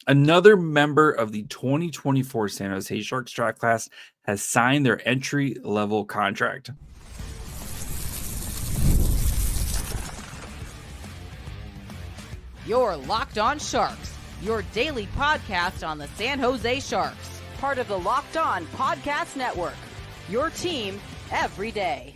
Another member of the 2024 San Jose Sharks draft class has signed their entry-level contract. You're Locked On Sharks, your daily podcast on the San Jose Sharks, part of the Locked On Podcast Network, your team every day.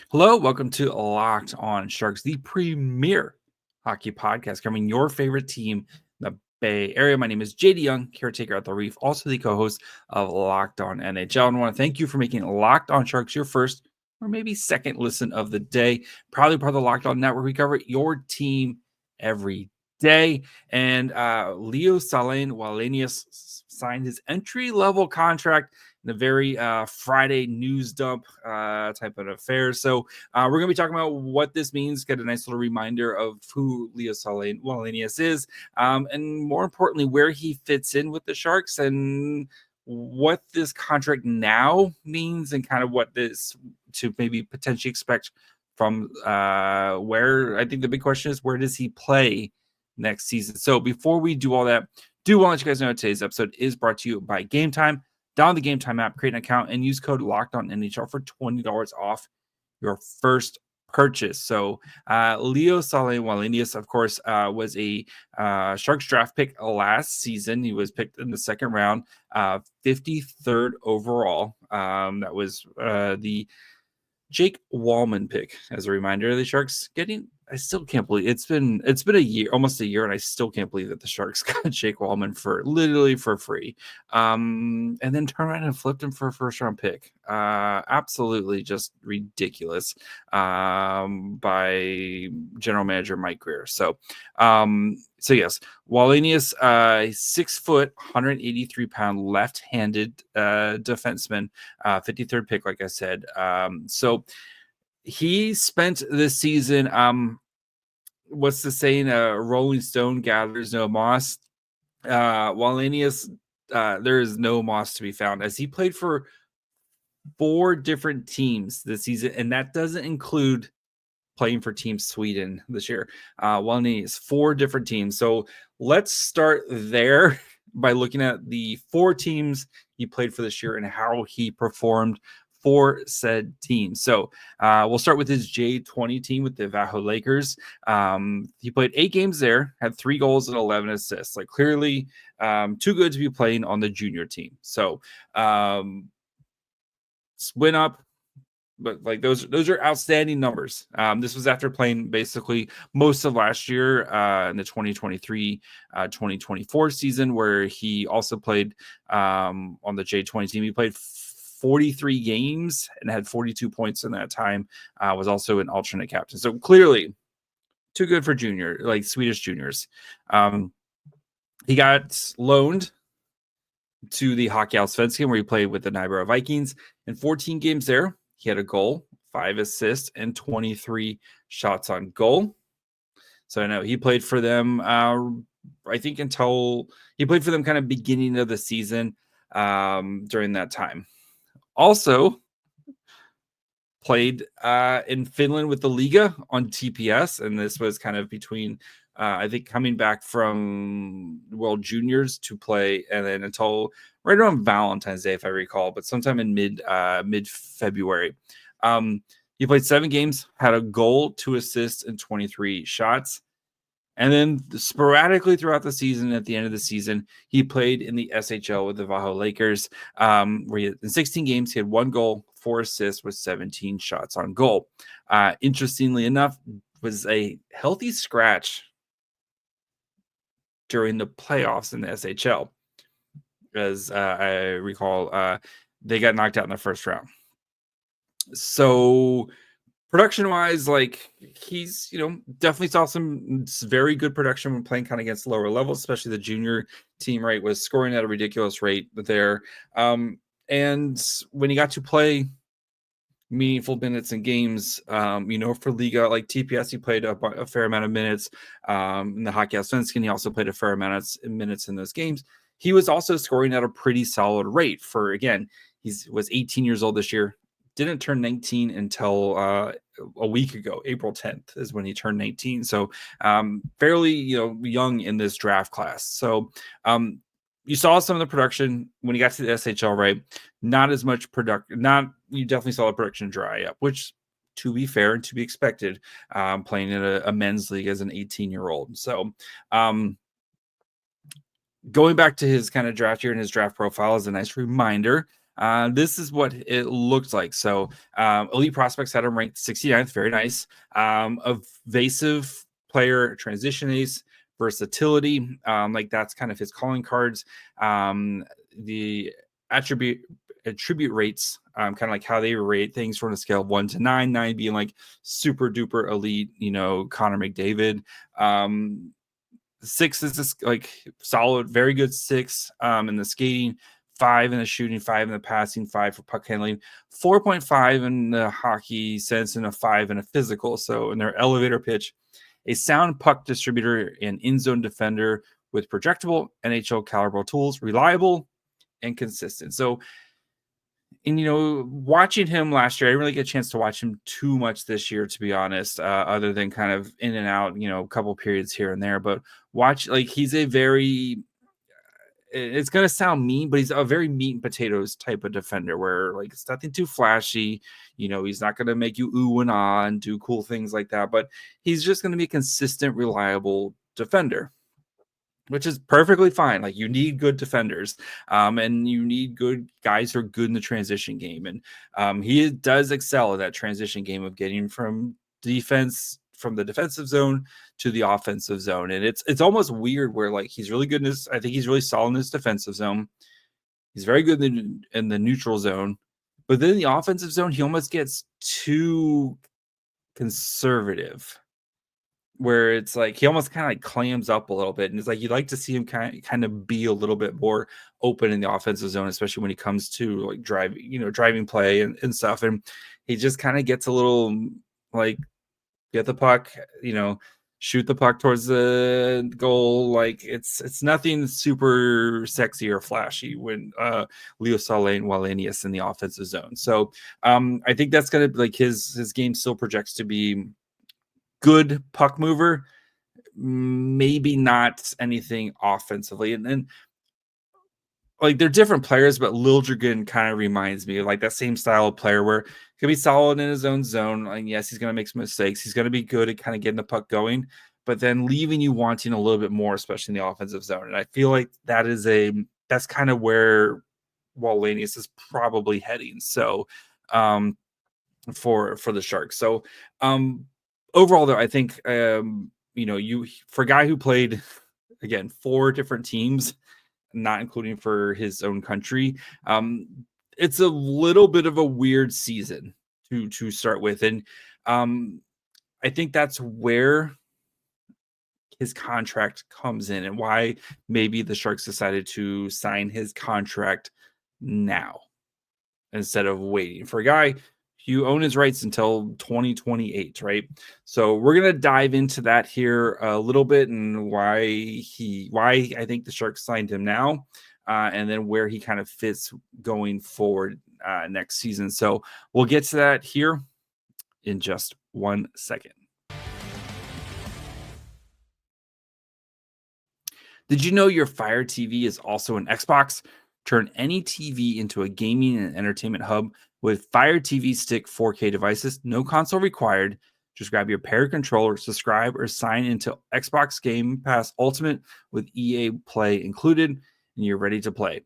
Hello, welcome to Locked On Sharks, the premier hockey podcast covering your favorite team in the Bay Area. My name is JD Young, caretaker at the Reef, also the co-host of Locked On NHL. And I want to thank you for making Locked On Sharks your first or maybe second listen of the day. Proudly part of the Locked On Network, we cover your team every day. And Sahlin Wallenius signed his entry-level contract in a very Friday news dump type of affair. So we're going to be talking about what this means, get a nice little reminder of who Sahlin Wallenius is, and more importantly, where he fits in with the Sharks and what this contract now means and kind of what this to maybe potentially expect from where. I think the big question is, where does he play next season? So before we do all that, do want to let you guys know today's episode is brought to you by Game Time. Download the Game Time app, create an account, and use code LOCKEDONNHL for $20 off your first purchase. So Sahlin Wallenius, of course, was a Sharks draft pick last season. He was picked in the second round, 53rd overall. That was the Jake Wallman pick. As a reminder, the Sharks I still can't believe it's been a year, almost a year, and I still can't believe that the Sharks got Jake Wallman for literally for free. And then turned around and flipped him for a first round pick. Absolutely just ridiculous by general manager Mike Greer. So yes, Wallenius, 6 foot, 183-pound left-handed defenseman, 53rd pick, like I said. So he spent this season, what's the saying? Rolling Stone gathers no moss. Wallenius, there is no moss to be found, as he played for 4 different teams this season, and that doesn't include playing for Team Sweden this year. Wallenius, 4 different teams. So let's start there by looking at the 4 teams he played for this year and how he performed for said team. So we'll start with his J20 team with the Vallejo Lakers. He played 8 games there, had 3 goals and 11 assists. Like, clearly too good to be playing on the junior team. So went up, but like those are outstanding numbers. This was after playing basically most of last year in the 2023-2024 season, where he also played on the J20 team. He played 43 games and had 42 points in that time. Was also an alternate captain. So clearly too good for junior, like Swedish juniors. He got loaned to the Hockey Allsvenskan, where he played with the Nybro Vikings. In 14 games there, he had a goal, 5 assists, and 23 shots on goal. So I know he played for them, I think, until he played for them kind of beginning of the season during that time. Also played in Finland with the Liga on TPS, and this was kind of between, I think, coming back from World Juniors to play, and then until right around Valentine's Day, if I recall, but sometime in mid-February. He played 7 games, had a goal, 2 assists, and 23 shots. And then sporadically throughout the season, at the end of the season, he played in the SHL with the Vallejo Lakers, where in 16 games, he had 1 goal, 4 assists with 17 shots on goal. Interestingly enough, was a healthy scratch during the playoffs in the SHL. As I recall, they got knocked out in the first round. So production-wise, like, he's, definitely saw some very good production when playing kind of against lower levels, especially the junior team, right, was scoring at a ridiculous rate there. And when he got to play meaningful minutes in games, for Liga, like TPS, he played a fair amount of minutes. In the Hockey Allsvenskan, he also played a fair amount of minutes in those games. He was also scoring at a pretty solid rate for, again, he was 18 years old this year, didn't turn 19 until a week ago. April 10th is when he turned 19. So fairly, young in this draft class. So you saw some of the production when he got to the SHL, right? Not as much production. You definitely saw the production dry up, which, to be fair and to be expected, playing in a men's league as an 18-year-old. So going back to his kind of draft year and his draft profile is a nice reminder. This is what it looked like. So Elite Prospects had him ranked 69th. Very nice. Evasive player, transition ace, versatility. Like that's kind of his calling cards. The attribute rates, kind of like how they rate things from a scale of 1 to 9, 9 being like super duper elite, Connor McDavid. 6 is just like solid, very good 6 in the skating, 5 in the shooting, 5 in the passing, 5 for puck handling, 4.5 in the hockey sense, and a 5 in a physical. So in their elevator pitch, a sound puck distributor and in-zone defender with projectable NHL caliber tools, reliable and consistent. So, and watching him last year, I didn't really get a chance to watch him too much this year, to be honest, other than kind of in and out, a couple periods here and there. But he's a very, it's going to sound mean, but he's a very meat and potatoes type of defender where like it's nothing too flashy. He's not going to make you ooh and ah and do cool things like that, but he's just going to be a consistent, reliable defender, which is perfectly fine. Like you need good defenders, and you need good guys who are good in the transition game. And he does excel in that transition game of getting from the defensive zone to the offensive zone. And it's almost weird where like he's really good I think he's really solid in his defensive zone. He's very good in the neutral zone, but then in the offensive zone, he almost gets too conservative, where it's like he almost kind of like clams up a little bit, and it's like you'd like to see him kind of be a little bit more open in the offensive zone, especially when he comes to like driving play and stuff. And he just kind of gets a little like get the puck, shoot the puck towards the goal. Like it's nothing super sexy or flashy when Leo Sahlin Wallenius in the offensive zone. So I think that's gonna like his game still projects to be good puck mover, maybe not anything offensively. And then like they're different players, but Liljegren kind of reminds me of like that same style of player where he can be solid in his own zone. And yes, he's going to make some mistakes. He's going to be good at kind of getting the puck going, but then leaving you wanting a little bit more, especially in the offensive zone. And I feel like that's kind of where Wallenius is probably heading. So for the Sharks. So overall though, I think you for a guy who played again 4 different teams, not including for his own country, it's a little bit of a weird season to start with. And I think that's where his contract comes in and why maybe the Sharks decided to sign his contract now instead of waiting for a guy. You own his rights until 2028, right? So we're gonna dive into that here a little bit and why I think the Sharks signed him now, and then where he kind of fits going forward next season. So we'll get to that here in just 1 second. Did you know your Fire TV is also an Xbox? Turn any TV into a gaming and entertainment hub with Fire TV Stick 4K devices. No console required. Just grab your paired controller, subscribe, or sign into Xbox Game Pass Ultimate with EA Play included, and you're ready to play.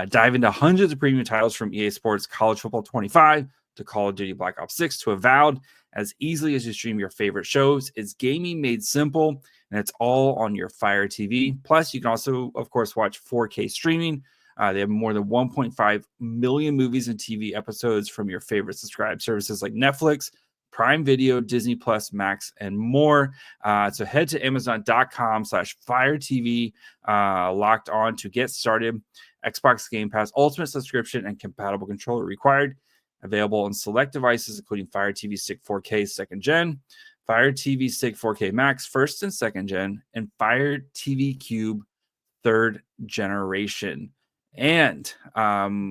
Dive into hundreds of premium titles from EA Sports College Football 25 to Call of Duty Black Ops 6 to Avowed as easily as you stream your favorite shows. It's gaming made simple, and it's all on your Fire TV. Plus, you can also, of course, watch 4K streaming. They have more than 1.5 million movies and TV episodes from your favorite subscribed services like Netflix, Prime Video, Disney Plus, Max, and more. So head to Amazon.com/Fire TV locked on to get started. Xbox Game Pass Ultimate subscription and compatible controller required. Available on select devices, including Fire TV Stick 4K 2nd Gen, Fire TV Stick 4K Max 1st and 2nd Gen, and Fire TV Cube 3rd generation. And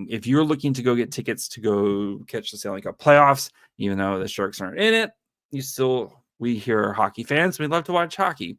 if you're looking to go get tickets to go catch the Stanley Cup playoffs, even though the Sharks aren't in it, we here are hockey fans. We love to watch hockey.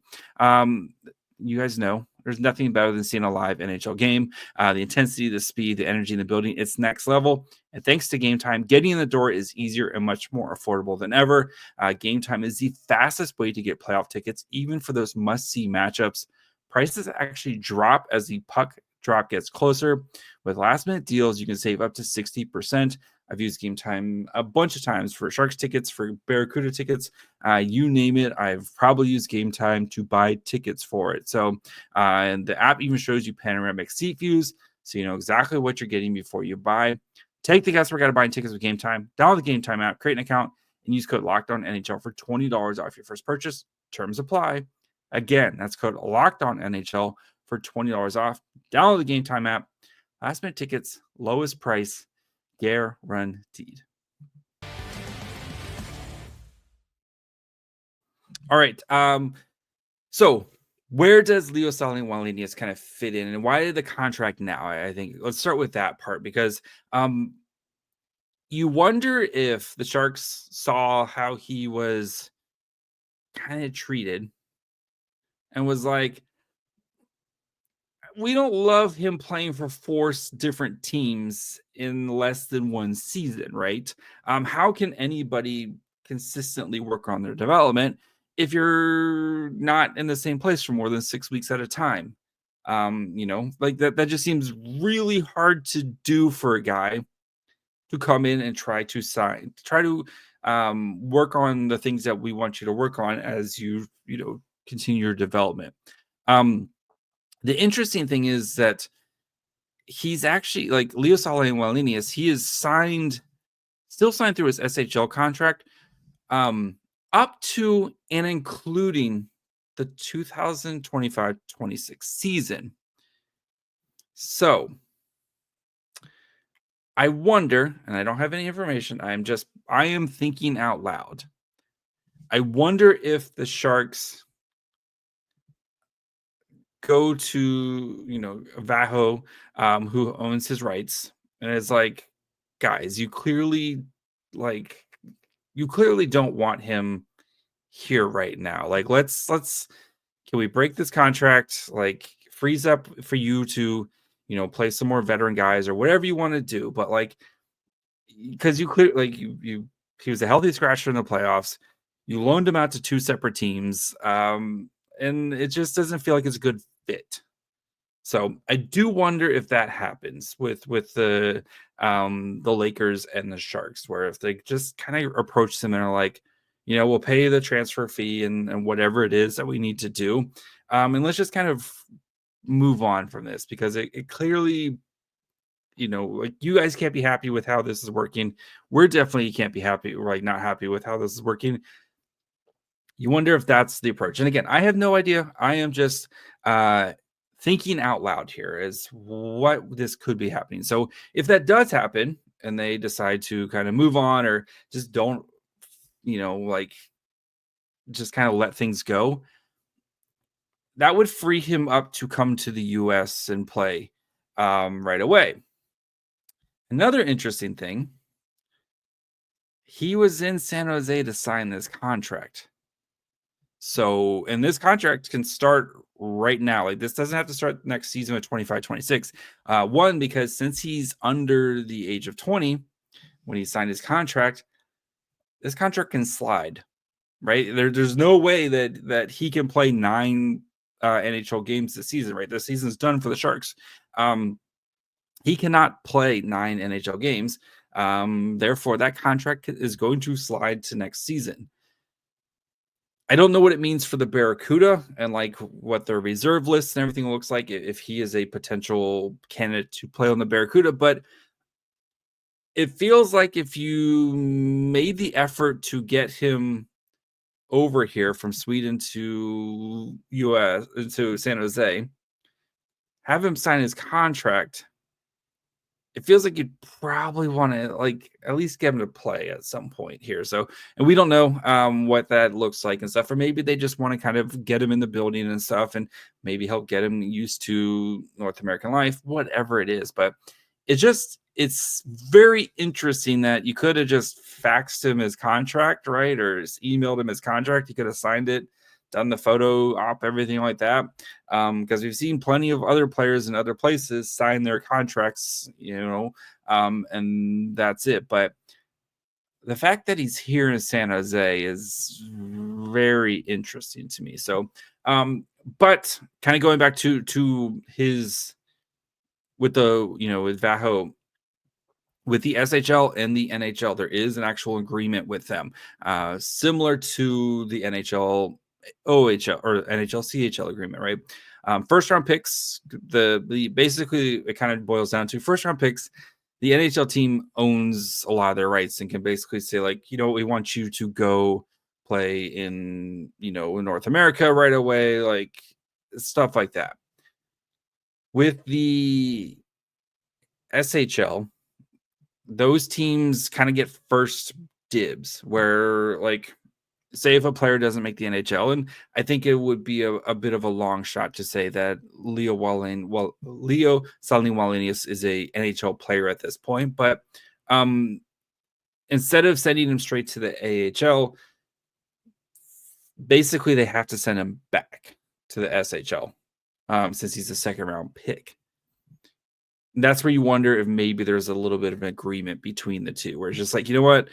You guys know there's nothing better than seeing a live NHL game. The intensity, the speed, the energy in the building, it's next level. And thanks to Game Time, getting in the door is easier and much more affordable than ever. Game Time is the fastest way to get playoff tickets, even for those must-see matchups. Prices actually drop as the puck drop gets closer. With last-minute deals, you can save up to 60%. I've used Game Time a bunch of times for Sharks tickets, for Barracuda tickets, you name it. I've probably used Game Time to buy tickets for it. So, and the app even shows you panoramic seat views, so you know exactly what you're getting before you buy. Take the guesswork out of buying tickets with Game Time. Download the Game Time app, create an account, and use code LOCKEDONNHL for $20 off your first purchase. Terms apply. Again, that's code LOCKEDONNHL for $20 off. Download the Game Time app. Last minute tickets, lowest price, guaranteed. All right. So where does Leo Sahlin Wallenius kind of fit in, and why the contract now? I think let's start with that part, because you wonder if the Sharks saw how he was kind of treated and was like, we don't love him playing for four different teams in less than one season, right? How can anybody consistently work on their development if you're not in the same place for more than 6 weeks at a time? Like that just seems really hard to do for a guy to come in and try to work on the things that we want you to work on as you continue your development. The interesting thing is that he's actually, like, Leo Sahlin Wallenius, he is still signed through his SHL contract, up to and including the 2025-26 season. So I wonder, and I don't have any information, I am thinking out loud. I wonder if the Sharks go to, Vaho, who owns his rights, and it's like, guys, you clearly don't want him here right now. Like, can we break this contract? Like, freeze up for you to, play some more veteran guys or whatever you want to do. But like, because you clear, like he was a healthy scratcher in the playoffs. You loaned him out to two separate teams. And it just doesn't feel like it's a good fit. So I do wonder if that happens with the Lakers and the Sharks, where if they just kind of approach them and are like, we'll pay the transfer fee and whatever it is that we need to do, and let's just kind of move on from this, because it clearly, like, you guys can't be happy with how this is working. We're definitely can't be happy, like, not happy with how this is working. You wonder if that's the approach. And again, I have no idea. I am just thinking out loud here as what this could be happening. So if that does happen and they decide to kind of move on, or just don't, just kind of let things go, that would free him up to come to the US and play right away. Another interesting thing, he was in San Jose to sign this contract. So, and this contract can start right now. Like, this doesn't have to start next season with 25-26. One, because since he's under the age of 20 when he signed his contract, this contract can slide, right? There's no way that he can play 9 NHL games this season, right? This season's done for the Sharks. He cannot play 9 NHL games. Therefore, that contract is going to slide to next season. I don't know what it means for the Barracuda and like what their reserve lists and everything looks like if he is a potential candidate to play on the Barracuda, but it feels like if you made the effort to get him over here from Sweden to San Jose, have him sign his contract, it feels like you'd probably want to like at least get him to play at some point here. So, and we don't know what that looks like and stuff, or maybe they just want to kind of get him in the building and stuff, and maybe help get him used to North American life, whatever it is. But it's very interesting that you could have just faxed him his contract, right, or just emailed him his contract. He could have signed it, done the photo op, everything like that. Because we've seen plenty of other players in other places sign their contracts, and that's it. But the fact that he's here in San Jose is very interesting to me. So, but kind of going back to his with with Vaho, with the SHL and the NHL, there is an actual agreement with them, similar to the NHL OHL or NHL CHL agreement, right? First round picks, the basically it kind of boils down to first round picks. The NHL team owns a lot of their rights and can basically say, like, we want you to go play in North America right away, like stuff like that. With the SHL, those teams kind of get first dibs, where, like, say if a player doesn't make the NHL, and I think it would be a bit of a long shot to say that Leo Sahlin Wallenius is a NHL player at this point, but instead of sending him straight to the AHL, basically they have to send him back to the SHL, since he's a second round pick. That's where you wonder if maybe there's a little bit of an agreement between the two, where it's just like, you know what,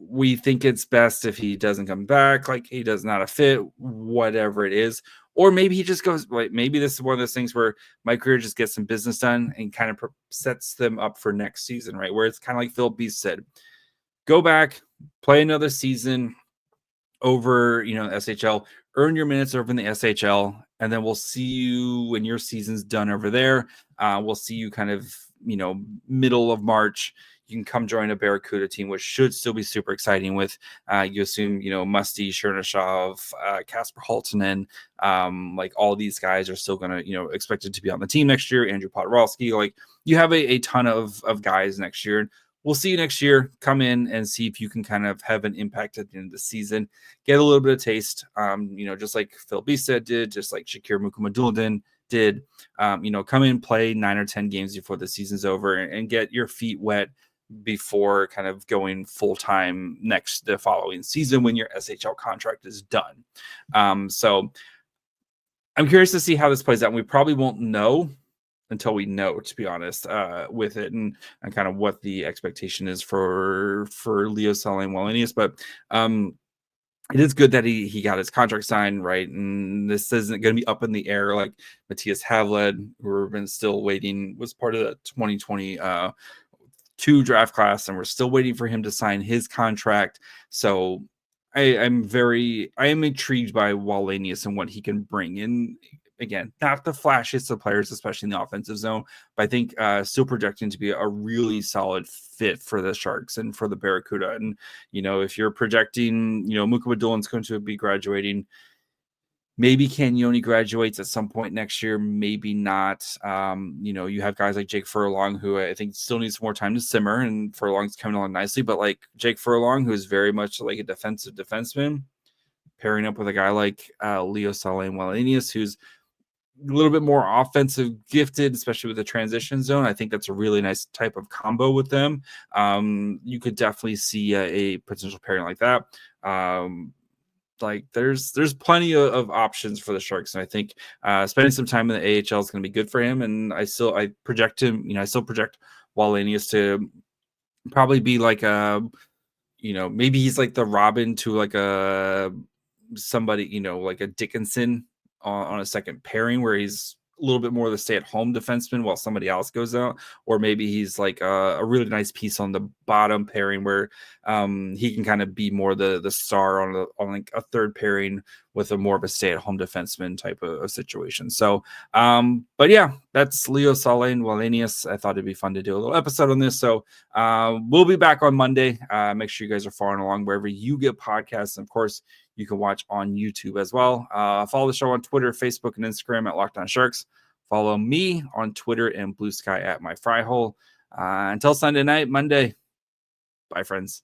we think it's best if he doesn't come back, like he does not a fit, whatever it is. Or maybe he just goes, like, maybe this is one of those things where my career just gets some business done and kind of sets them up for next season, right? Where it's kind of like Phil Beast said, go back, play another season over, SHL, earn your minutes over in the SHL, and then we'll see you when your season's done over there. We'll see you kind of, middle of March. You can come join a Barracuda team, which should still be super exciting with, you assume, Musty, Chernyshov, Kasper Halttunen, like all these guys are still going to, expected to be on the team next year. Andrew Podorowski, like you have a ton of guys next year. We'll see you next year. Come in and see if you can kind of have an impact at the end of the season. Get a little bit of taste, just like Phil Beestead did, just like Shakir Mukhamadullin did. Come in, play 9 or 10 games before the season's over and get your feet wet before kind of going full-time the following season when your SHL contract is done. So I'm curious to see how this plays out. And we probably won't know until we know, to be honest, with it and kind of what the expectation is for Leo Sahlin Wallenius. But it is good that he got his contract signed, right? And this isn't going to be up in the air like Matthias Havled, who we've been still waiting, was part of the 2022 draft class, and we're still waiting for him to sign his contract. So I am intrigued by Wallenius and what he can bring in. Again, not the flashiest of players, especially in the offensive zone, but I think still projecting to be a really solid fit for the Sharks and for the Barracuda. And, if you're projecting, Mukhamadulin's going to be graduating, maybe Cagnoni graduates at some point next year, maybe not. You have guys like Jake Furlong, who I think still needs more time to simmer, and Furlong's coming along nicely, but like Jake Furlong, who is very much like a defensive defenseman, pairing up with a guy like Leo Sahlin Wallenius, who's a little bit more offensive gifted, especially with the transition zone. I think that's a really nice type of combo with them. You could definitely see a potential pairing like that. Like there's plenty of options for the Sharks, and I think spending some time in the AHL is going to be good for him. And I still project Wallenius to probably be like maybe he's like the Robin to like a somebody, like a Dickinson on a second pairing, where he's a little bit more of the stay-at-home defenseman while somebody else goes out, or maybe he's like a really nice piece on the bottom pairing where he can kind of be more the star on like a third pairing with a more of a stay-at-home defenseman type of situation. So, but yeah, that's Leo Sahlin Wallenius. I thought it'd be fun to do a little episode on this. So we'll be back on Monday. Make sure you guys are following along wherever you get podcasts. And of course, you can watch on YouTube as well. Follow the show on Twitter, Facebook, and Instagram at Locked On Sharks. Follow me on Twitter and Blue Sky at my fry hole. Until Sunday night, Monday. Bye, friends.